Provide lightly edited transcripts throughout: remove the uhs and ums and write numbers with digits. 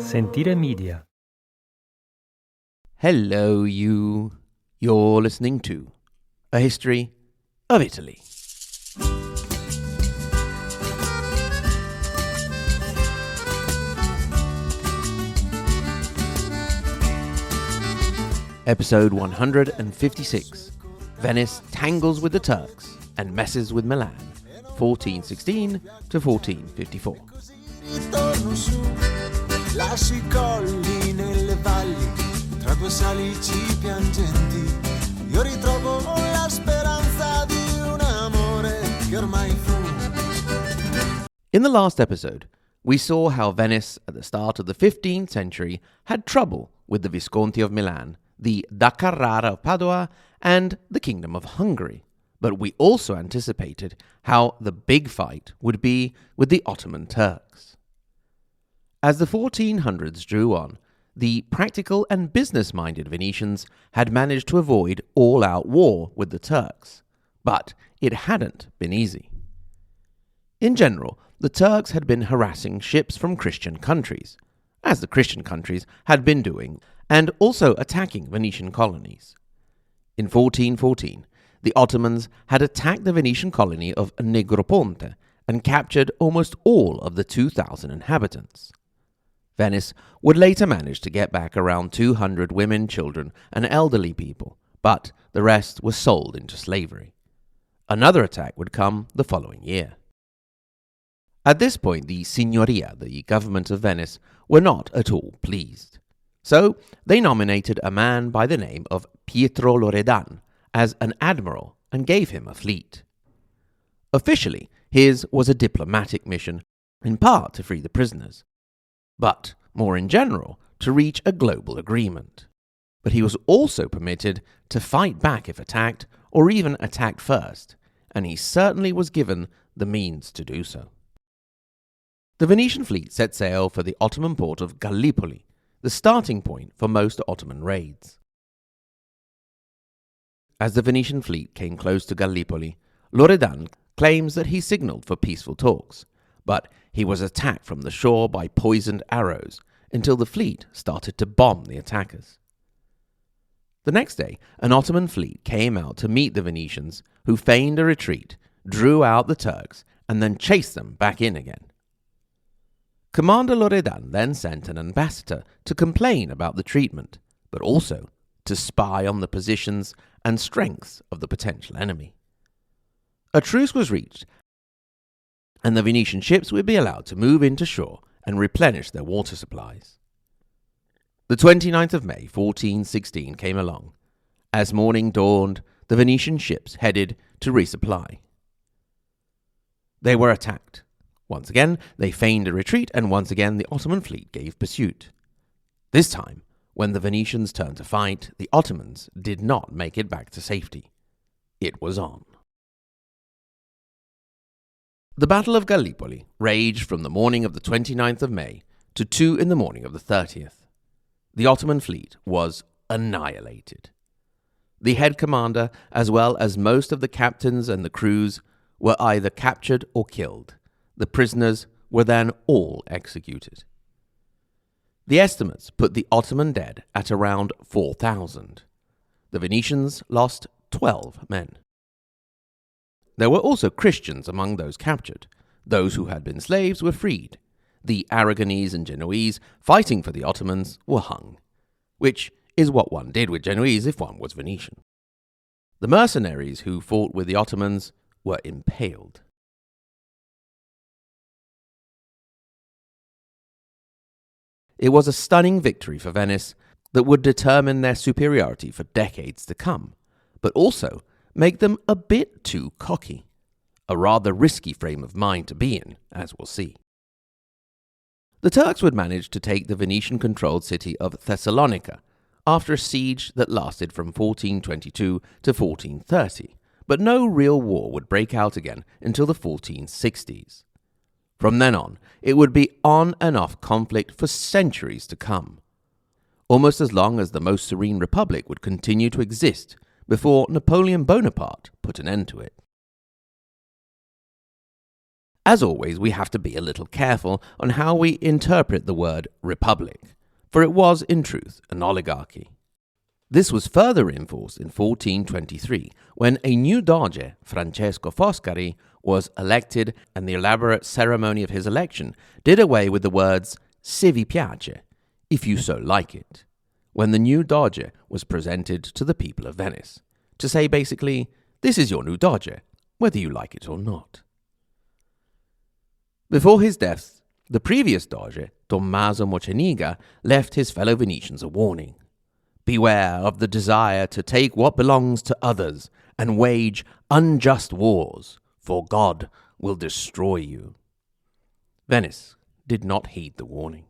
Sentire Media. Hello, you. You're listening to A History of Italy. Episode 156. Venice tangles with the Turks and messes with Milan, 1416 to 1454. Lasci colli nelle valli, tra due salici piangenti, io ritrovo la speranza di un amore che ormai fu. In the last episode, we saw how Venice, at the start of the 15th century, had trouble with the Visconti of Milan, the da Carrara of Padua, and the Kingdom of Hungary. But we also anticipated how the big fight would be with the Ottoman Turks. As the 1400s drew on, the practical and business-minded Venetians had managed to avoid all-out war with the Turks, but it hadn't been easy. In general, the Turks had been harassing ships from Christian countries, as the Christian countries had been doing, and also attacking Venetian colonies. In 1414, the Ottomans had attacked the Venetian colony of Negroponte and captured almost all of the 2,000 inhabitants. Venice would later manage to get back around 200 women, children, and elderly people, but the rest were sold into slavery. Another attack would come the following year. At this point, the Signoria, the government of Venice, were not at all pleased. So they nominated a man by the name of Pietro Loredan as an admiral and gave him a fleet. Officially, his was a diplomatic mission, in part to free the prisoners, but more in general, to reach a global agreement. But he was also permitted to fight back if attacked, or even attacked first, and he certainly was given the means to do so. The Venetian fleet set sail for the Ottoman port of Gallipoli, the starting point for most Ottoman raids. As the Venetian fleet came close to Gallipoli, Loredan claims that he signaled for peaceful talks, but he was attacked from the shore by poisoned arrows until the fleet started to bomb the attackers. The next day, an Ottoman fleet came out to meet the Venetians, who feigned a retreat, drew out the Turks, and then chased them back in again. Commander Loredan then sent an ambassador to complain about the treatment, but also to spy on the positions and strengths of the potential enemy. A truce was reached, and the Venetian ships would be allowed to move into shore and replenish their water supplies. The 29th of May, 1416 came along. As morning dawned, the Venetian ships headed to resupply. They were attacked. Once again, they feigned a retreat, and once again the Ottoman fleet gave pursuit. This time, when the Venetians turned to fight, the Ottomans did not make it back to safety. It was on. The Battle of Gallipoli raged from the morning of the 29th of May to 2 in the morning of the 30th. The Ottoman fleet was annihilated. The head commander, as well as most of the captains and the crews, were either captured or killed. The prisoners were then all executed. The estimates put the Ottoman dead at around 4,000. The Venetians lost 12 men. There were also Christians among those captured. Those who had been slaves were freed. The Aragonese and Genoese fighting for the Ottomans were hung, which is what one did with Genoese if one was Venetian. The mercenaries who fought with the Ottomans were impaled. It was a stunning victory for Venice that would determine their superiority for decades to come, but also make them a bit too cocky. A rather risky frame of mind to be in, as we'll see. The Turks would manage to take the Venetian-controlled city of Thessalonica after a siege that lasted from 1422 to 1430, but no real war would break out again until the 1460s. From then on, it would be on and off conflict for centuries to come, almost as long as the most serene republic would continue to exist before Napoleon Bonaparte put an end to it. As always, we have to be a little careful on how we interpret the word republic, for it was, in truth, an oligarchy. This was further reinforced in 1423, when a new doge, Francesco Foscari, was elected, and the elaborate ceremony of his election did away with the words "se vi piace," if you so like it, when the new doge was presented to the people of Venice, to say basically, this is your new doge, whether you like it or not. Before his death, the previous doge, Tommaso Moceniga, left his fellow Venetians a warning. Beware of the desire to take what belongs to others and wage unjust wars, for God will destroy you. Venice did not heed the warning.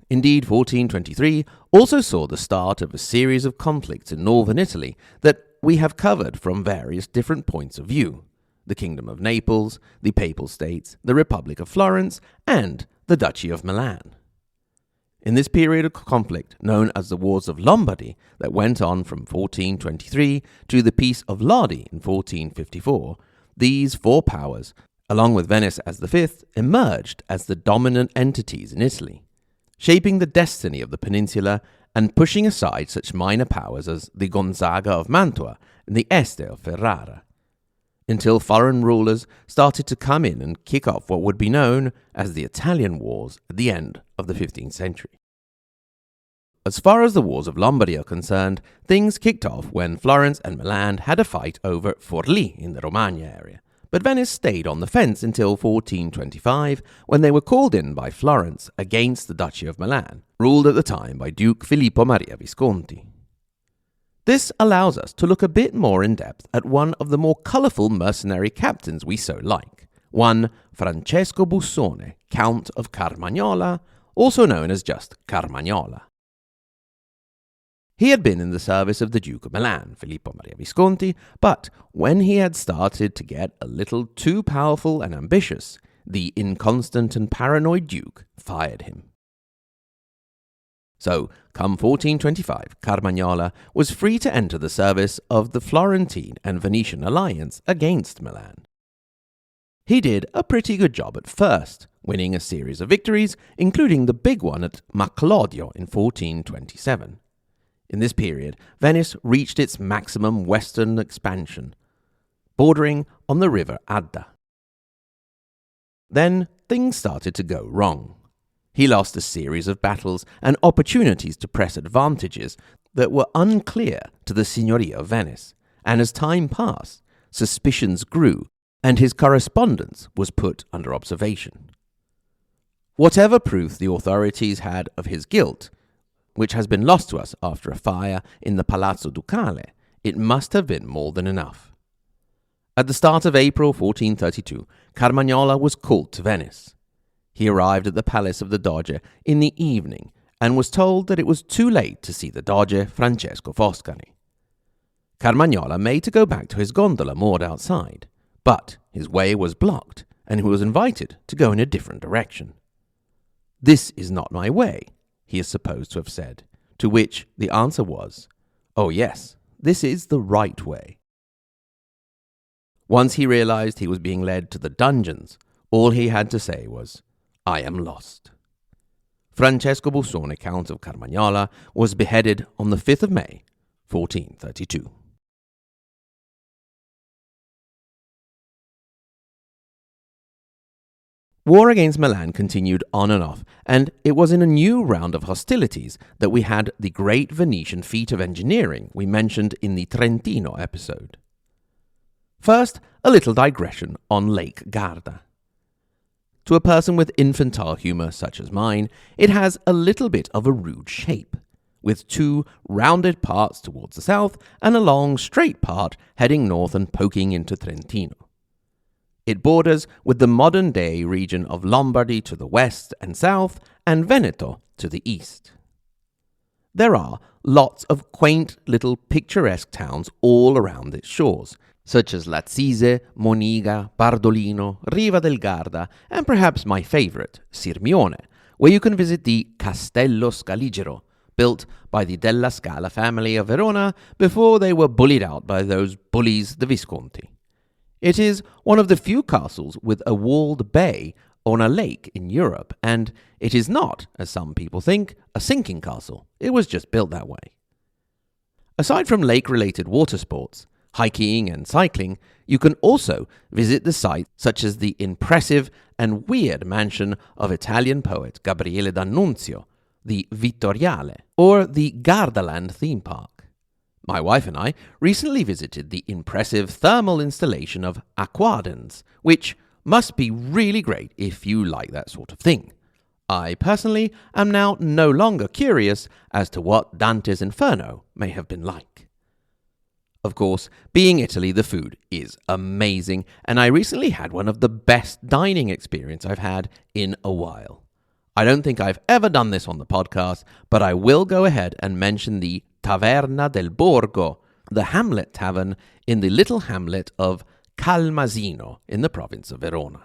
Indeed, 1423 also saw the start of a series of conflicts in northern Italy that we have covered from various different points of view: the Kingdom of Naples, the Papal States, the Republic of Florence, and the Duchy of Milan. In this period of conflict, known as the Wars of Lombardy, that went on from 1423 to the Peace of Lodi in 1454, these four powers, along with Venice as the fifth, emerged as the dominant entities in Italy, shaping the destiny of the peninsula and pushing aside such minor powers as the Gonzaga of Mantua and the Este of Ferrara, until foreign rulers started to come in and kick off what would be known as the Italian Wars at the end of the 15th century. As far as the Wars of Lombardy are concerned, things kicked off when Florence and Milan had a fight over Forlì in the Romagna area, but Venice stayed on the fence until 1425, when they were called in by Florence against the Duchy of Milan, ruled at the time by Duke Filippo Maria Visconti. This allows us to look a bit more in depth at one of the more colourful mercenary captains we so like, one Francesco Busone, Count of Carmagnola, also known as just Carmagnola. He had been in the service of the Duke of Milan, Filippo Maria Visconti, but when he had started to get a little too powerful and ambitious, the inconstant and paranoid Duke fired him. So, come 1425, Carmagnola was free to enter the service of the Florentine and Venetian alliance against Milan. He did a pretty good job at first, winning a series of victories, including the big one at Maclodio in 1427. In this period, Venice reached its maximum western expansion, bordering on the river Adda. Then things started to go wrong. He lost a series of battles and opportunities to press advantages that were unclear to the Signoria of Venice, and as time passed, suspicions grew and his correspondence was put under observation. Whatever proof the authorities had of his guilt, which has been lost to us after a fire in the Palazzo Ducale, it must have been more than enough. At the start of April 1432, Carmagnola was called to Venice. He arrived at the palace of the Doge in the evening and was told that it was too late to see the Doge Francesco Foscari. Carmagnola made to go back to his gondola moored outside, but his way was blocked and he was invited to go in a different direction. "This is not my way," he is supposed to have said, to which the answer was, "Oh yes, this is the right way." Once he realized he was being led to the dungeons, all he had to say was, "I am lost." Francesco Busone, Count of Carmagnola, was beheaded on the 5th of May, 1432. War against Milan continued on and off, and it was in a new round of hostilities that we had the great Venetian feat of engineering we mentioned in the Trentino episode. First, a little digression on Lake Garda. To a person with infantile humour such as mine, it has a little bit of a rude shape, with two rounded parts towards the south and a long straight part heading north and poking into Trentino. It borders with the modern-day region of Lombardy to the west and south, and Veneto to the east. There are lots of quaint little picturesque towns all around its shores, such as Lazzise, Moniga, Bardolino, Riva del Garda, and perhaps my favourite, Sirmione, where you can visit the Castello Scaligero, built by the Della Scala family of Verona before they were bullied out by those bullies, the Visconti. It is one of the few castles with a walled bay on a lake in Europe, and it is not, as some people think, a sinking castle. It was just built that way. Aside from lake-related water sports, hiking and cycling, you can also visit the sites such as the impressive and weird mansion of Italian poet Gabriele D'Annunzio, the Vittoriale, or the Gardaland theme park. My wife and I recently visited the impressive thermal installation of Aquadens, which must be really great if you like that sort of thing. I personally am now no longer curious as to what Dante's Inferno may have been like. Of course, being Italy, the food is amazing, and I recently had one of the best dining experience I've had in a while. I don't think I've ever done this on the podcast, but I will go ahead and mention the Taverna del Borgo, the Hamlet Tavern in the little hamlet of Calmasino in the province of Verona.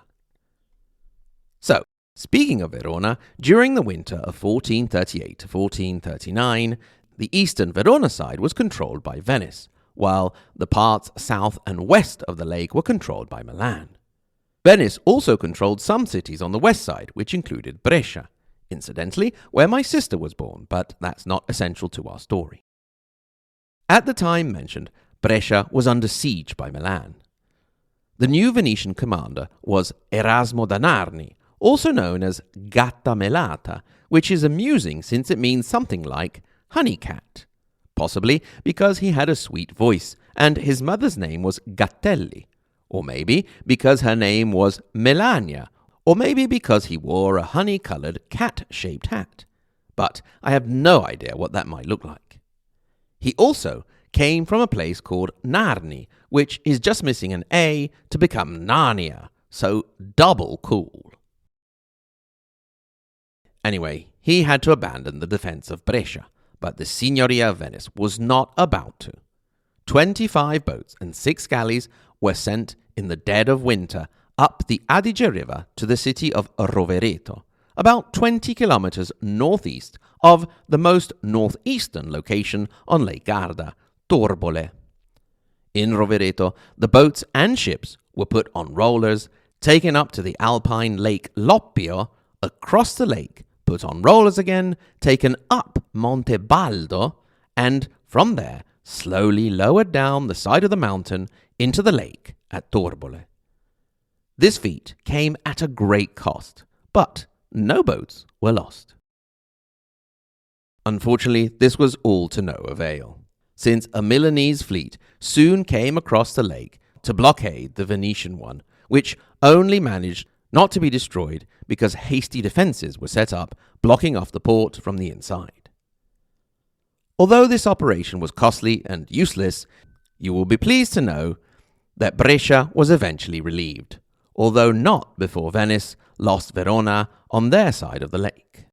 So, speaking of Verona, during the winter of 1438 to 1439, the eastern Verona side was controlled by Venice, while the parts south and west of the lake were controlled by Milan. Venice also controlled some cities on the west side, which included Brescia, incidentally, where my sister was born, but that's not essential to our story. At the time mentioned, Brescia was under siege by Milan. The new Venetian commander was Erasmo da Narni, also known as Gatta Melata, which is amusing since it means something like honey cat, possibly because he had a sweet voice and his mother's name was Gattelli, or maybe because her name was Melania, or maybe because he wore a honey-coloured cat-shaped hat. But I have no idea what that might look like. He also came from a place called Narni, which is just missing an A to become Narnia, so double cool. Anyway, he had to abandon the defence of Brescia, but the Signoria of Venice was not about to. 25 boats and 6 galleys were sent in the dead of winter up the Adige River to the city of Rovereto, about 20 kilometers northeast of the most northeastern location on Lake Garda, Torbole. In Rovereto, the boats and ships were put on rollers, taken up to the alpine lake Loppio, across the lake, put on rollers again, taken up Monte Baldo, and from there slowly lowered down the side of the mountain into the lake at Torbole. This feat came at a great cost, but no boats were lost. Unfortunately, this was all to no avail, since a Milanese fleet soon came across the lake to blockade the Venetian one, which only managed not to be destroyed because hasty defences were set up, blocking off the port from the inside. Although this operation was costly and useless, you will be pleased to know that Brescia was eventually relieved, although not before Venice lost Verona on their side of the lake.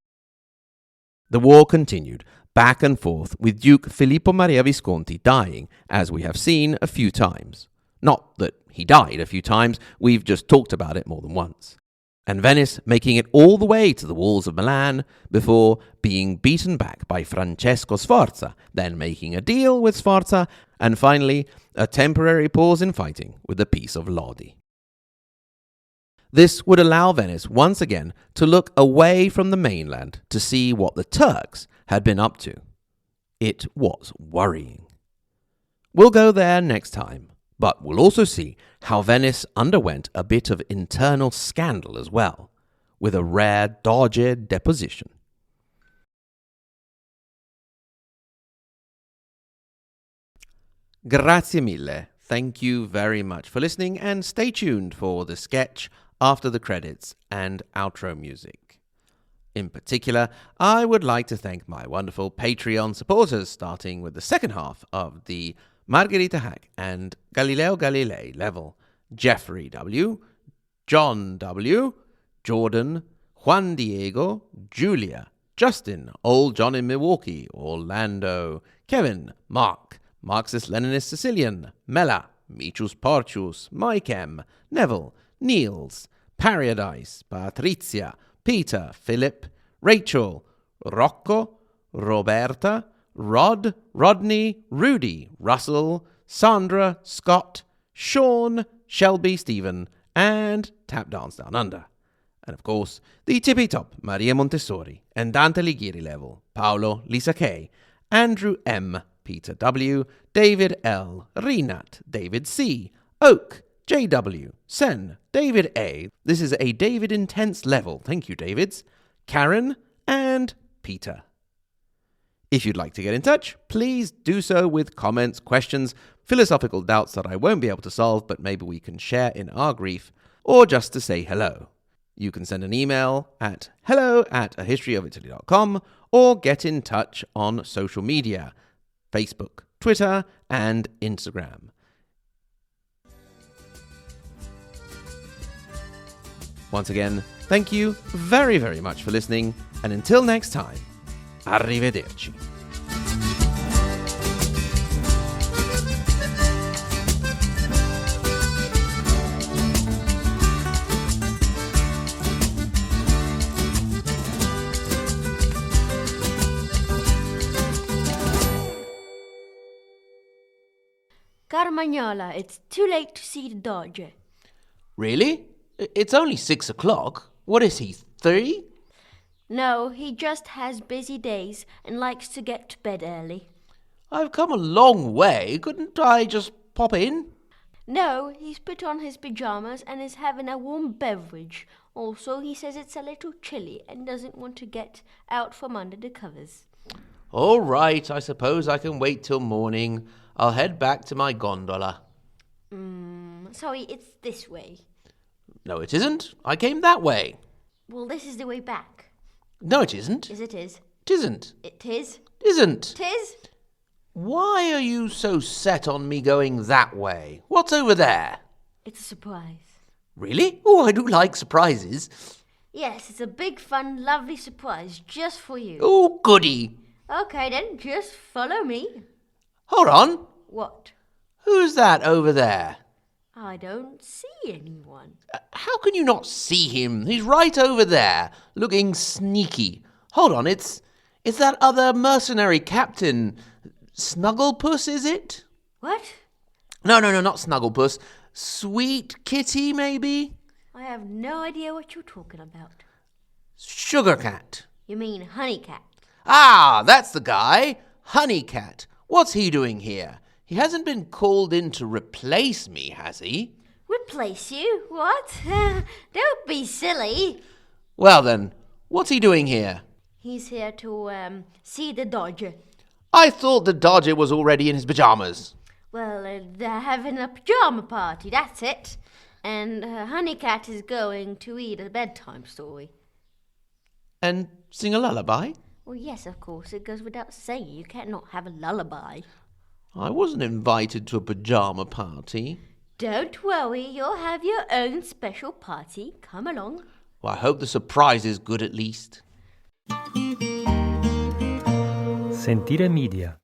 The war continued back and forth, with Duke Filippo Maria Visconti dying, as we have seen a few times. Not that he died a few times, we've just talked about it more than once. And Venice making it all the way to the walls of Milan before being beaten back by Francesco Sforza, then making a deal with Sforza, and finally a temporary pause in fighting with the Peace of Lodi. This would allow Venice once again to look away from the mainland to see what the Turks had been up to. It was worrying. We'll go there next time, but we'll also see how Venice underwent a bit of internal scandal as well, with a rare Doge deposition. Grazie mille. Thank you very much for listening, and stay tuned for the sketch after the credits and outro music. In particular, I would like to thank my wonderful Patreon supporters, starting with the second half of the Margherita Hack and Galileo Galilei level: Jeffrey W., John W., Jordan, Juan Diego, Julia, Justin, Old John in Milwaukee, Orlando, Kevin, Mark, Marxist-Leninist Sicilian, Mela, Michus Porcius, Maikem, Neville, Niels, Paradise, Patrizia, Peter, Philip, Rachel, Rocco, Roberta, Rod, Rodney, Rudy, Russell, Sandra, Scott, Sean, Shelby Stephen, and Tap Dance Down Under. And of course, the tippy top Maria Montessori and Dante Alighieri level, Paolo, Lisa K, Andrew M, Peter W, David L, Renat, David C, Oak, JW, Sen, David A. This is a David Intense level. Thank you, Davids. Karen and Peter. If you'd like to get in touch, please do so with comments, questions, philosophical doubts that I won't be able to solve, but maybe we can share in our grief, or just to say hello. You can send an email at hello@ahistoryofitaly.com or get in touch on social media, Facebook, Twitter, and Instagram. Once again, thank you very, very much for listening, and until next time, arrivederci. Carmagnola, it's too late to see the Dodger. Really? It's only 6 o'clock. What is he, 3? No, he just has busy days and likes to get to bed early. I've come a long way. Couldn't I just pop in? No, he's put on his pyjamas and is having a warm beverage. Also, he says it's a little chilly and doesn't want to get out from under the covers. All right, I suppose I can wait till morning. I'll head back to my gondola. Sorry, it's this way. No, it isn't. I came that way. Well, this is the way back. No, it isn't. Is it is? It isn't. It is? Isn't. It is? Why are you so set on me going that way? What's over there? It's a surprise. Really? Oh, I do like surprises. Yes, it's a big, fun, lovely surprise just for you. Oh, goody. Okay, then, just follow me. Hold on. What? Who's that over there? I don't see anyone. How can you not see him? He's right over there, looking sneaky. Hold on, it's that other mercenary captain. Snugglepuss, is it? What? No, not Snugglepuss. Sweet Kitty, maybe? I have no idea what you're talking about. Sugar Cat. You mean Honey Cat? Ah, that's the guy. Honey Cat. What's he doing here? He hasn't been called in to replace me, has he? Replace you? What? Don't be silly. Well then, what's he doing here? He's here to see the Dodger. I thought the Dodger was already in his pyjamas. Well, they're having a pyjama party, that's it. And Honey Cat is going to read a bedtime story. And sing a lullaby? Well, yes, of course. It goes without saying. You can't not have a lullaby. I wasn't invited to a pyjama party. Don't worry. You'll have your own special party. Come along. Well, I hope the surprise is good at least. Sentire Media.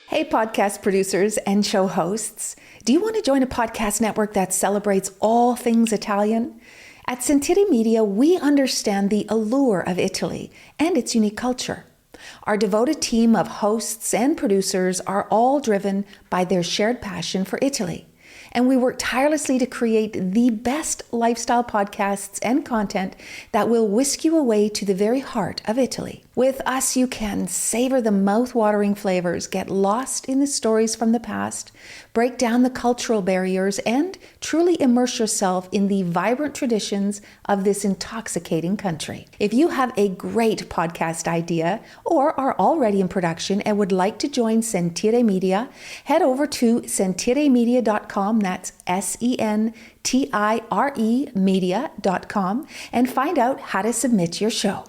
Hey, podcast producers and show hosts. Do you want to join a podcast network that celebrates all things Italian? At Sentire Media, we understand the allure of Italy and its unique culture. Our devoted team of hosts and producers are all driven by their shared passion for Italy. And we work tirelessly to create the best lifestyle podcasts and content that will whisk you away to the very heart of Italy. With us, you can savor the mouth-watering flavors, get lost in the stories from the past, break down the cultural barriers, and truly immerse yourself in the vibrant traditions of this intoxicating country. If you have a great podcast idea or are already in production and would like to join Sentire Media, head over to sentiremedia.com, that's SENTIRE media.com, and find out how to submit your show.